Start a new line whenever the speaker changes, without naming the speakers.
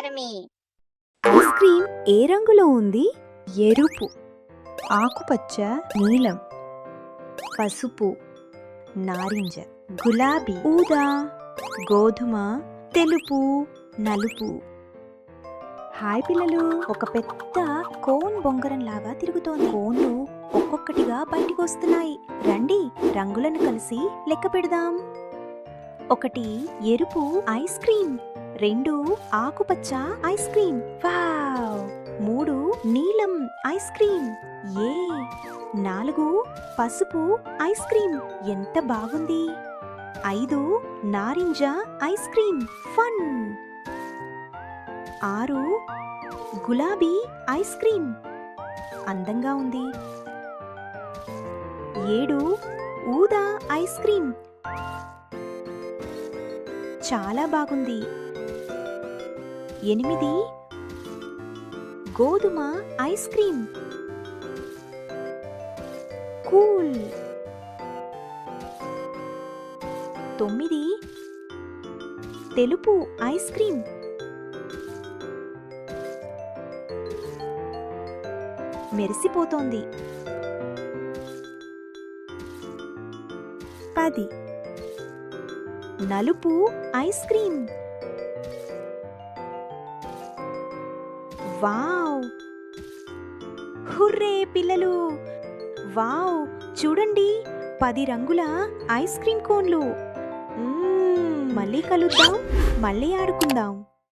Army.
Ice cream ఏ రంగులో ఉంది? ఎరుపు, ఆకుపచ్చ, నీలం, పసుపు, నారింజ, గులాబీ, ఊదా, గోధుమ, తెలుపు, నలుపు. హాయ్ పిల్లలు, ఒక పెద్ద కోన్ బొంగరం లాగా తిరుగుతోంది. కోన్లు ఒక్కొక్కటిగా బయటికి వస్తున్నాయి. రండి రంగులను కలిసి లెక్క పెడదాం. 1 ఎరుపు ఐస్ క్రీమ్, 2 ఆకుపచ్చ ఐస్ క్రీమ్, వావ్! 3 నీలం ఐస్ క్రీమ్, ఏ 4 పసుపు ఐస్ క్రీమ్, ఎంత బాగుంది. 5 నారింజ ఐస్ క్రీమ్, ఫన్. 6 గులాబీ ఐస్ క్రీమ్, అందంగా ఉంది. 7 ఊదా ఐస్ క్రీమ్, చాలా బాగుంది. 8 గోధుమ ఐస్ క్రీమ్, కూల్. 9 తెలుపు ఐస్ క్రీమ్, మెరిసిపోతోంది. 10 నలుపు ఐస్ క్రీమ్, వావ్! హుర్రే పిల్లలు, వావ్! చూడండి 10 రంగుల ఐస్ క్రీమ్ కోన్లు. మళ్ళీ కలుద్దాం, మళ్ళీ ఆడుకుందాం.